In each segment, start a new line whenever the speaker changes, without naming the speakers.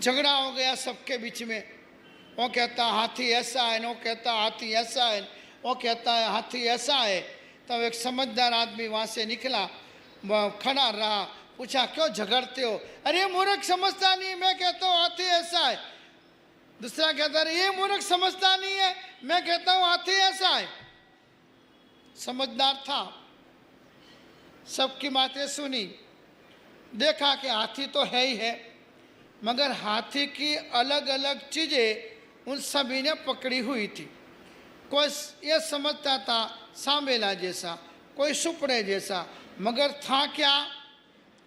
झगड़ा हो गया सबके बीच में। वो कहता हाथी ऐसा है, वो कहता हाथी ऐसा है, वो कहता है हाथी ऐसा है। तब एक समझदार आदमी वहाँ से निकला, वह खड़ा रहा, पूछा क्यों झगड़ते हो? अरे मूर्ख समझता नहीं, मैं कहता हूँ हाथी ऐसा है। दूसरा कहता है ये मूर्ख समझता नहीं है, मैं कहता हूँ हाथी ऐसा है। समझदार था, सबकी बातें सुनी, देखा कि हाथी तो है ही है, मगर हाथी की अलग अलग चीज़ें उन सभी ने पकड़ी हुई थी। कोई ये समझता था सांबेला जैसा, कोई सुपड़े जैसा, मगर था क्या?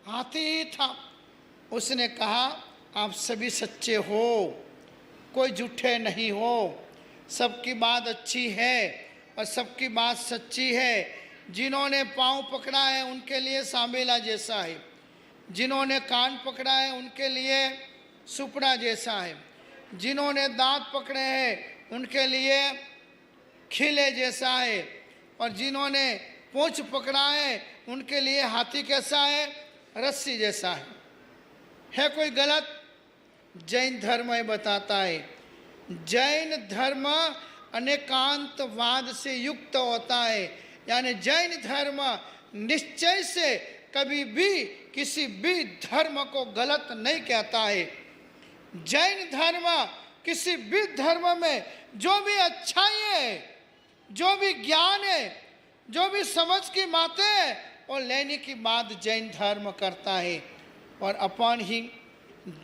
हाथी ही था। उसने कहा आप सभी सच्चे हो, कोई झूठे नहीं हो, सबकी बात अच्छी है और सबकी बात सच्ची है। जिन्होंने पाँव पकड़ा है उनके लिए सांबेला जैसा है, जिन्होंने कान पकड़ा है उनके लिए सुपड़ा जैसा है, जिन्होंने दांत पकड़े हैं उनके लिए खिले जैसा है, और जिन्होंने पूंछ पकड़ा है उनके लिए हाथी कैसा है? रस्सी जैसा है कोई गलत? जैन धर्म ये बताता है, जैन धर्म अनेकांतवाद से युक्त होता है, यानी जैन धर्म निश्चय से कभी भी किसी भी धर्म को गलत नहीं कहता है। जैन धर्म किसी भी धर्म में जो भी अच्छाई है, जो भी ज्ञान है, जो भी समझ की बातें हैं, वो लेने की बात जैन धर्म करता है। और अपन ही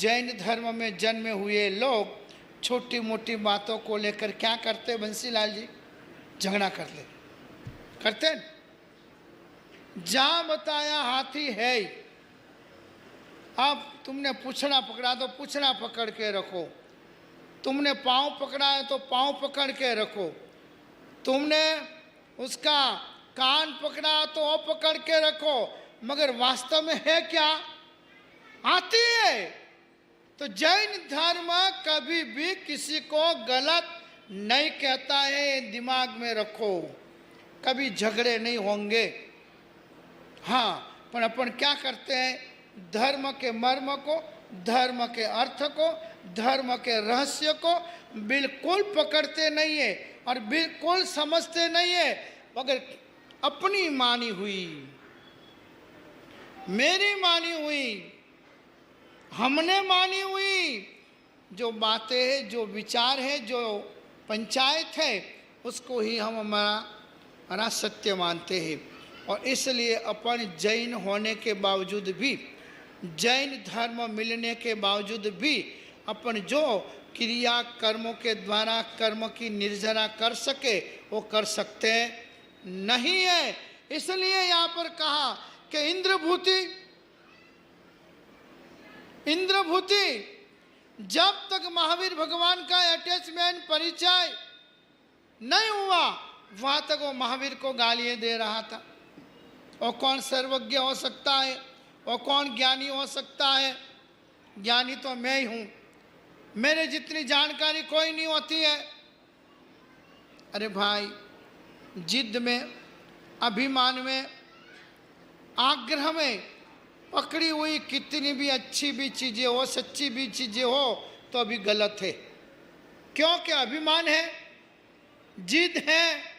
जैन धर्म में जन्मे हुए लोग छोटी मोटी बातों को लेकर क्या करते बंसीलाल जी? झगड़ा करते हैं। जहाँ बताया हाथी है, अब तुमने पूछना पकड़ा तो पूछना पकड़ के रखो, तुमने पाँव पकड़ा है तो पाँव पकड़ के रखो, तुमने उसका कान पकड़ा तो वो पकड़ के रखो, मगर वास्तव में है क्या? हाथी है। तो जैन धर्म कभी भी किसी को गलत नहीं कहता है, दिमाग में रखो, कभी झगड़े नहीं होंगे। हाँ, पर अपन क्या करते हैं? धर्म के मर्म को, धर्म के अर्थ को, धर्म के रहस्य को बिल्कुल पकड़ते नहीं है और बिल्कुल समझते नहीं है, मगर अपनी मानी हुई, मेरी मानी हुई, हमने मानी हुई जो बातें हैं, जो विचार है, जो पंचायत है, उसको ही हम हमारा सत्य मानते हैं। और इसलिए अपन जैन होने के बावजूद भी, जैन धर्म मिलने के बावजूद भी अपन जो क्रिया कर्मों के द्वारा कर्म की निर्जरा कर सके वो कर सकते नहीं है। इसलिए यहाँ पर कहा कि इंद्रभूति जब तक महावीर भगवान का अटैचमेंट परिचय नहीं हुआ वहाँ तक वो महावीर को गालियाँ दे रहा था। और कौन सर्वज्ञ हो सकता है, और कौन ज्ञानी हो सकता है? ज्ञानी तो मैं ही हूँ, मेरे जितनी जानकारी कोई नहीं होती है। अरे भाई, जिद में, अभिमान में, आग्रह में पकड़ी हुई कितनी भी अच्छी भी चीज़ें हो, सच्ची भी चीज़ें हो, तो अभी गलत है। क्योंकि अभिमान है, जिद है,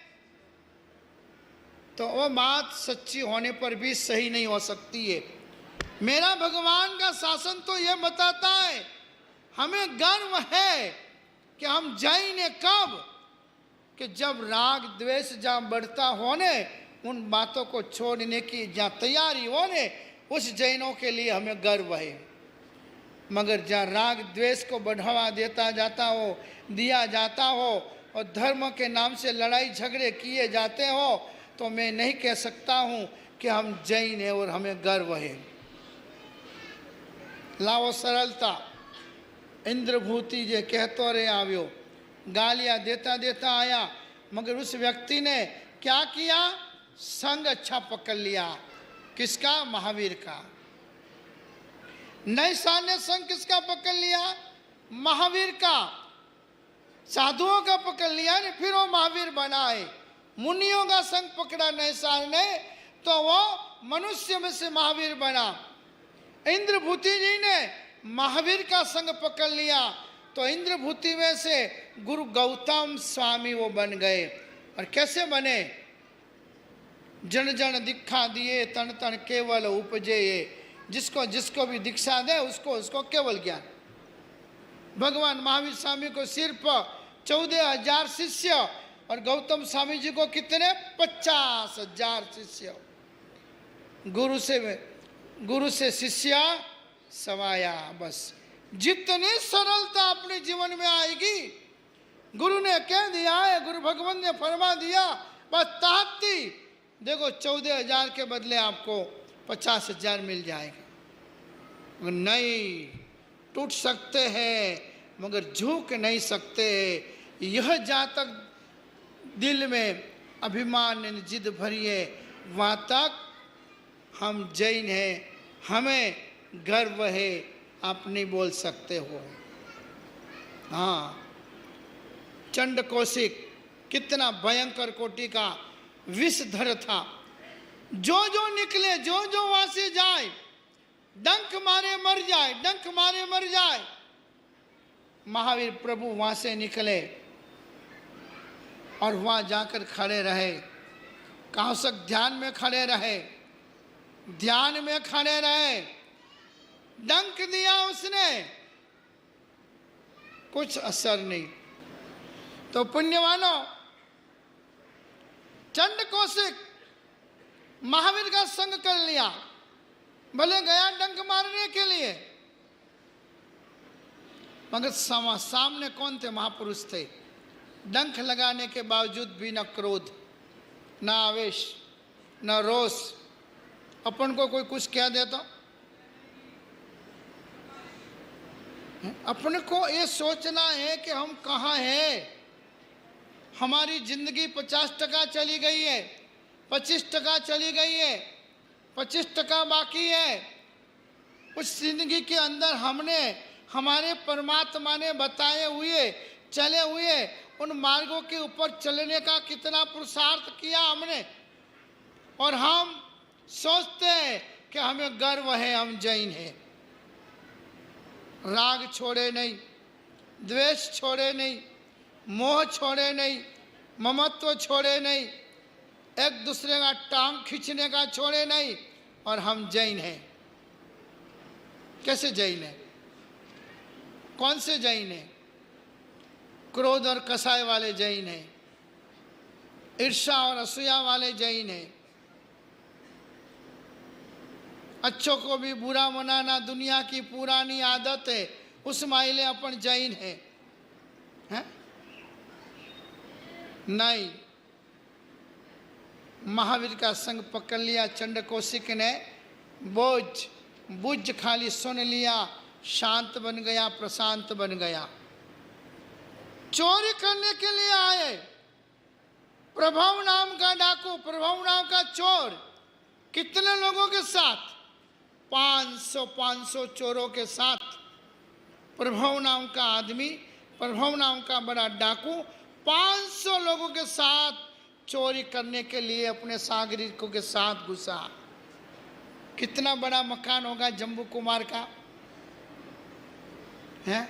तो वो बात सच्ची होने पर भी सही नहीं हो सकती है। मेरा भगवान का शासन तो ये बताता है, हमें गर्व है कि हम जैन हैं। कब? कि जब राग द्वेष जहाँ बढ़ता होने, उन बातों को छोड़ने की जहाँ तैयारी होने, उस जैनों के लिए हमें गर्व है। मगर जहाँ राग द्वेष को बढ़ावा देता जाता हो, दिया जाता हो, और धर्म के नाम से लड़ाई झगड़े किए जाते हो, तो मैं नहीं कह सकता हूँ कि हम जैन हैं और हमें गर्व है। लाओ सरलता। इंद्रभूति जे कहतो रे आव्यो, गालियाँ देता देता आया, मगर उस व्यक्ति ने क्या किया? संग अच्छा पकड़ लिया। किसका? महावीर का। नैसा ने संग किसका पकड़ लिया? महावीर का। साधुओं का पकड़ लिया ने, फिर वो महावीर बना है। मुनियों का संग पकड़ा नैसार ने, तो वो मनुष्य में से महावीर बना। इंद्रभूति जी ने महावीर का संग पकड़ लिया तो इंद्रभूति में से गुरु गौतम स्वामी वो बन गए। और कैसे बने? जन जन दीक्षा दिए तन तन केवल उपजे। जिसको जिसको भी दीक्षा दे उसको उसको केवल ज्ञान। भगवान महावीर स्वामी को सिर्फ 14,000 शिष्य और गौतम स्वामी जी को कितने? 50,000 शिष्य। गुरु से शिष्य समाया। बस जितनी सरलता अपने जीवन में आएगी, गुरु ने कह दिया है, गुरु भगवान ने फरमा दिया, बस ताकती देखो 14,000 के बदले आपको 50,000 मिल जाएगा। नहीं, टूट सकते हैं मगर झुक नहीं सकते। यह जहाँ तक दिल में अभिमान जिद भरी है, वहाँ तक हम जैन हैं, हमें गर्व है, आप नहीं बोल सकते हो। हाँ, चंड कौशिक कितना भयंकर कोटि का विषधर था। जो जो निकले, जो जो वहां से जाए, डंक मारे मर जाए, डंक मारे मर जाए। महावीर प्रभु वहां से निकले और वहां जाकर खड़े रहे। कौशिक ध्यान में खड़े रहे, ध्यान में खड़े रहे। डंक दिया उसने, कुछ असर नहीं। तो पुण्यवानों, चंड कौशिक महावीर का संग कर लिया, भले गया डंक मारने के लिए, मगर सामने कौन थे? महापुरुष थे। डंक लगाने के बावजूद भी न क्रोध, न आवेश, न रोष। अपन को कोई कुछ कह दे तो अपने को ये सोचना है कि हम कहाँ हैं। हमारी जिंदगी 50% चली गई है, 25% चली गई है, 25% बाकी है। उस जिंदगी के अंदर हमने हमारे परमात्मा ने बताए हुए चले हुए उन मार्गों के ऊपर चलने का कितना पुरुषार्थ किया हमने। और हम सोचते हैं कि हमें गर्व है, हम जैन हैं। राग छोड़े नहीं, द्वेष छोड़े नहीं, मोह छोड़े नहीं, ममत्व छोड़े नहीं, एक दूसरे का टांग खींचने का छोड़े नहीं, और हम जैन हैं। कैसे जैन हैं? कौन से जैन हैं? क्रोध और कसाय वाले जैन हैं, ईर्ष्या और असूया वाले जैन हैं, अच्छों को भी बुरा मनाना दुनिया की पुरानी आदत है, उस माइले अपन जैन हैं? नहीं, महावीर का संग पकड़ लिया चंड कौशिक ने, बुझ खाली सुन लिया, शांत बन गया, प्रशांत बन गया। चोरी करने के लिए आए, प्रभव नाम का डाकू, प्रभव नाम का चोर, कितने लोगों के साथ? 500 चोरों के साथ। प्रभव नाम का आदमी, प्रभव नाम का बड़ा डाकू 500 लोगों के साथ चोरी करने के लिए अपने सागरिकों के साथ घुसा। कितना बड़ा मकान होगा जम्बू कुमार का, है?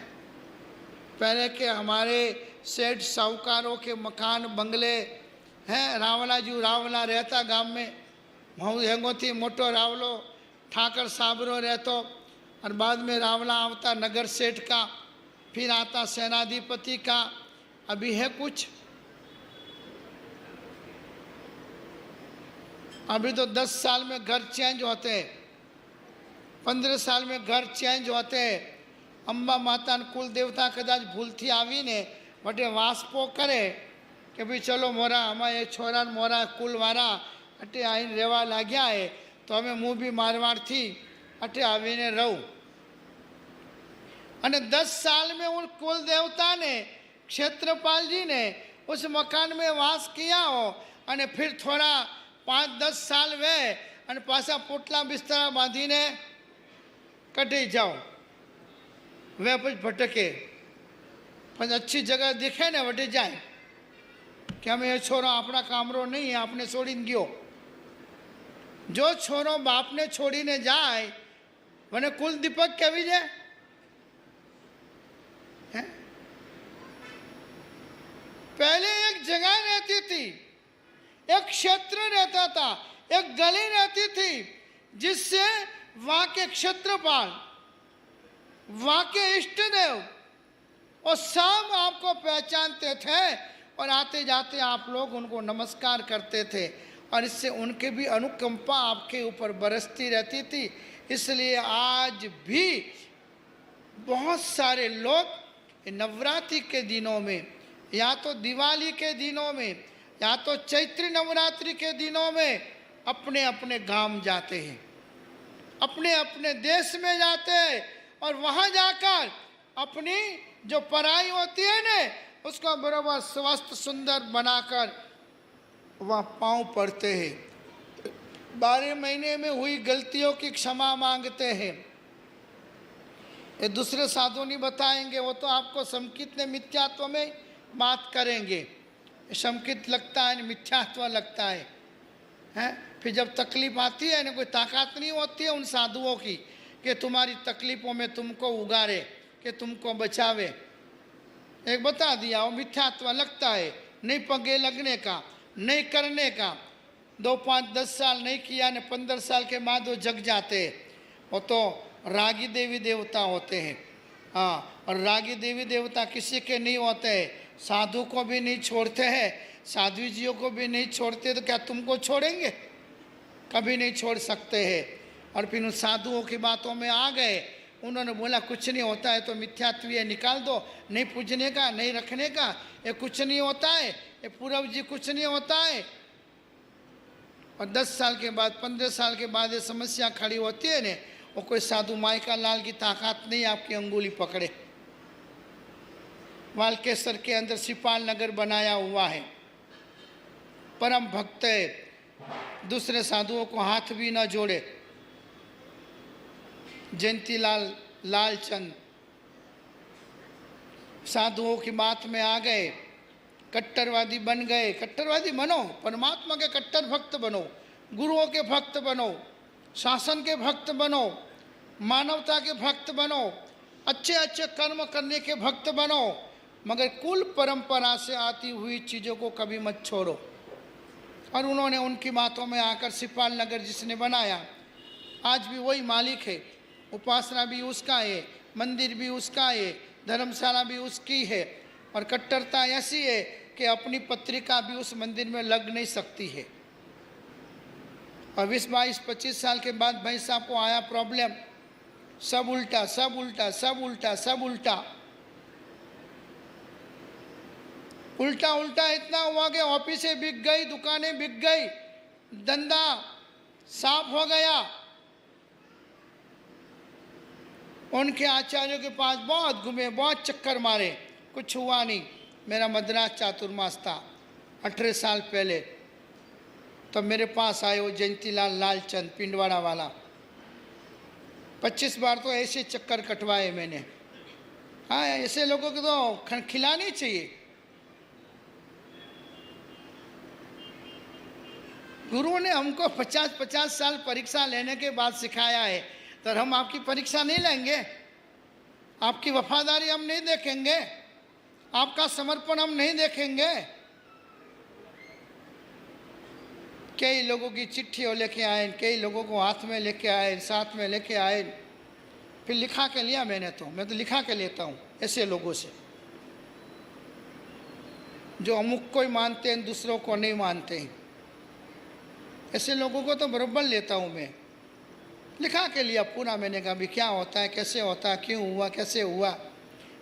पहले के हमारे सेठ साहूकारों के मकान बंगले हैं। रावला रहता गांव में, भाऊ हेंगो थी मोटो रावलो, ठाकर साबरो रहतो, और बाद में रावला आवता नगर सेठ का, फिर आता सेनाधिपति का। अभी है कुछ? अभी तो 10 साल में घर चेंज होते हैं, 15 साल में घर चेंज होते हैं। अंबा माता कुल देवता कदाच भूलथी आवीने वटे वास्पो करे कि भाई चलो मोरा अमारे छोरा मोरा कुल वारा अटे आईने रेवा लाग्या है, तो हमें मुँह भी मारवाड़ थी अटे आवीने रहूं। अने 10 साल में उन कुल देवता ने, क्षेत्रपाल जी ने उस मकान में वास किया हो, अने फिर थोड़ा 5-10 साल वे अने पासा पोटला बिस्तरा बांधीने कटी जाओ, वे कुछ भटके, पर अच्छी जगह दिखे ने वटे जाए कि हमें ये छोरो अपना कामरो नहीं है, आपने छोड़ी गयो। जो छोरो बाप ने छोड़ी ने जाए वने कुल दीपक कही जाए, हैं? पहले एक जगह रहती थी, एक क्षेत्र रहता था, एक गली रहती थी, जिससे वहां के क्षेत्रपाल, वहां के इष्ट देव और सब आपको पहचानते थे और आते जाते आप लोग उनको नमस्कार करते थे और इससे उनके भी अनुकंपा आपके ऊपर बरसती रहती थी। इसलिए आज भी बहुत सारे लोग नवरात्रि के दिनों में, या तो दिवाली के दिनों में, या तो चैत्र नवरात्रि के दिनों में अपने अपने गांव जाते हैं, अपने अपने देश में जाते हैं और वहाँ जाकर अपनी जो पढ़ाई होती है ना उसको बराबर स्वस्थ सुंदर बनाकर वहाँ पाँव पड़ते हैं। 12 महीने में हुई गलतियों की क्षमा मांगते हैं। ये दूसरे साधु नहीं बताएंगे, वो तो आपको संकित ने मिथ्यात्व में बात करेंगे। संकित लगता है, मिथ्यात्व लगता है, हैं? फिर जब तकलीफ आती है ना, कोई ताकत नहीं होती है उन साधुओं की कि तुम्हारी तकलीफ़ों में तुमको उगारे, कि तुमको बचावे। एक बता दिया, वो मिथ्यात्व लगता है, नहीं पगे लगने का, नहीं करने का। 2, 5, 10 साल नहीं किया ने 15 साल के बाद वो जग जाते हैं। वो तो रागी देवी देवता होते हैं। हाँ, और रागी देवी देवता किसी के नहीं होते हैं, साधु को भी नहीं छोड़ते हैं, साध्वी जियों को भी नहीं छोड़ते, तो क्या तुमको छोड़ेंगे? कभी नहीं छोड़ सकते हैं। और फिर उन साधुओं की बातों में आ गए, उन्होंने बोला कुछ नहीं होता है तो मिथ्यात्व ये निकाल दो, नहीं पूजने का, नहीं रखने का, ये कुछ नहीं होता है, ये पूरब जी कुछ नहीं होता है। और 10 साल के बाद, 15 साल के बाद ये समस्या खड़ी होती है ने, वो कोई साधु माइका लाल की ताकत नहीं आपकी अंगुली पकड़े। वालकेश्वर के अंदर सिपाल नगर बनाया हुआ है, परम भक्त है, दूसरे साधुओं को हाथ भी न जोड़े। जयंतीलाल लालचंद साधुओं की बात में आ गए, कट्टरवादी बन गए। कट्टरवादी बनो, परमात्मा के कट्टर भक्त बनो, गुरुओं के भक्त बनो, शासन के भक्त बनो, मानवता के भक्त बनो, अच्छे अच्छे कर्म करने के भक्त बनो, मगर कुल परंपरा से आती हुई चीज़ों को कभी मत छोड़ो। और उन्होंने उनकी बातों में आकर सिपाल नगर जिसने बनाया, आज भी वही मालिक है, उपासना भी उसका है, मंदिर भी उसका है, धर्मशाला भी उसकी है। और कट्टरता ऐसी है कि अपनी पत्रिका भी उस मंदिर में लग नहीं सकती है। और 20, 22, 25 साल के बाद भाई साहब को आया प्रॉब्लम, सब उल्टा, सब उल्टा, सब उल्टा, सब उल्टा, उल्टा उल्टा इतना हुआ कि ऑफिसें बिक गई, दुकानें बिक गई, धंधा साफ हो गया। उनके आचार्यों के पास बहुत घूमे, बहुत चक्कर मारे, कुछ हुआ नहीं। मेरा मद्रास चातुर्मास था 18 साल पहले, तो मेरे पास आए वो जयंतीलाल लालचंद पिंडवाड़ा वाला। 25 बार तो ऐसे चक्कर कटवाए मैंने। हाँ, ऐसे लोगों को तो खिलानी चाहिए। गुरु ने हमको 50-50 साल परीक्षा लेने के बाद सिखाया है, तो हम आपकी परीक्षा नहीं लेंगे, आपकी वफादारी हम नहीं देखेंगे, आपका समर्पण हम नहीं देखेंगे। कई लोगों की चिट्ठियों लेके आए, कई लोगों को हाथ में लेके आए, साथ में लेके आए, फिर लिखा के लिया मैंने। तो मैं तो लिखा के लेता हूँ ऐसे लोगों से, जो अमुक को ही मानते हैं, दूसरों को नहीं मानते हैं। ऐसे लोगों को तो बराबर लेता हूँ मैं, लिखा के लिया पूरा। मैंने कहा भी क्या होता है, कैसे होता है, क्यों हुआ, कैसे हुआ।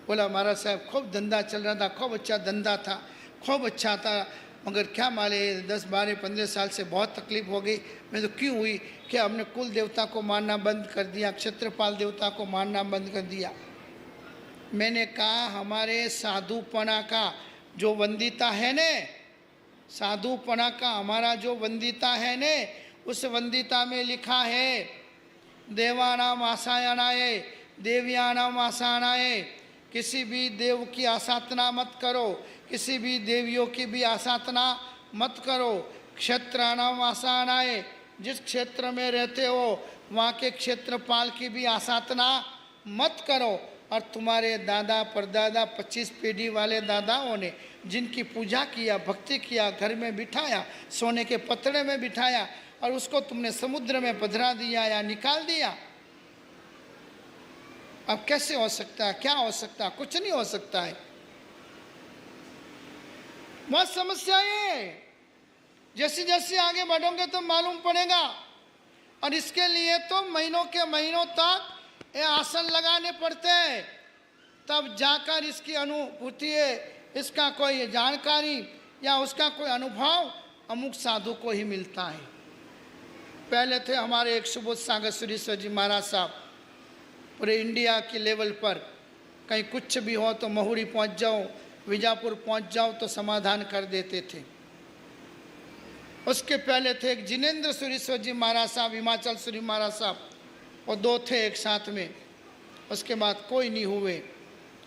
बोला महाराज साहब खूब धंधा चल रहा था, खूब अच्छा धंधा था, खूब अच्छा था, मगर क्या माले 10, 12, 15 साल से बहुत तकलीफ हो गई। मैं तो क्यों हुई कि हमने कुल देवता को मानना बंद कर दिया, क्षेत्रपाल देवता को मानना बंद कर दिया। मैंने कहा हमारे साधुपना का जो वंदिता है ने, साधुपना का हमारा जो वंदिता है ने, उस वंदिता में लिखा है देवानाम आसायनाय देव्यानाम आसानाय। किसी भी देव की आसाधना मत करो, किसी भी देवियों की भी आसाधना मत करो। क्षेत्राणाम आसानाय, जिस क्षेत्र में रहते हो वहाँ के क्षेत्रपाल की भी आसाधना मत करो। और तुम्हारे दादा परदादा 25 पीढ़ी वाले दादाओं ने जिनकी पूजा किया, भक्ति किया, घर में बिठाया, सोने के पतड़े में बिठाया और उसको तुमने समुद्र में पधरा दिया या निकाल दिया। अब कैसे हो सकता है? क्या हो सकता है? कुछ नहीं हो सकता है। वह समस्या ये जैसे जैसे आगे बढ़ोगे तो मालूम पड़ेगा। और इसके लिए तो महीनों के महीनों तक ये आसन लगाने पड़ते हैं, तब जाकर इसकी अनुभूति है, इसका कोई जानकारी या उसका कोई अनुभव अमुक साधु को ही मिलता है। पहले थे हमारे एक सुबोध सागर सुरेश्वर जी महाराज साहब, पूरे इंडिया के लेवल पर कहीं कुछ भी हो तो महुरी पहुंच जाओ, विजापुर पहुंच जाओ तो समाधान कर देते थे। उसके पहले थे एक जिनेंद्र सुरेश्वर जी महाराज साहब, हिमाचल सूरी महाराज साहब, और 2 थे एक साथ में। उसके बाद कोई नहीं हुए।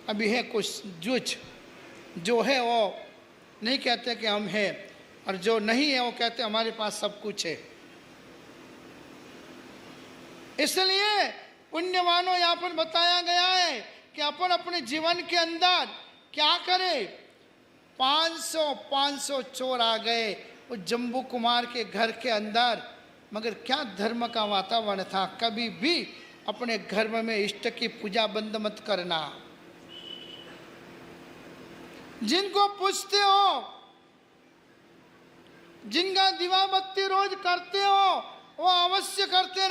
अभी है कुछ जुझ, जो है वो नहीं कहते कि हम हैं, और जो नहीं है वो कहते हमारे पास सब कुछ है। इसलिए पुण्यवानों यहाँ पर बताया गया है कि अपन अपने जीवन के अंदर क्या करें। 500 चोर आ गए उस जम्बू कुमार के घर के अंदर, मगर क्या धर्म का वातावरण था। कभी भी अपने घर में इष्ट की पूजा बंद मत करना। जिनको पूछते हो, जिनका दीवा बत्ती रोज करते हो, वो अवश्य करते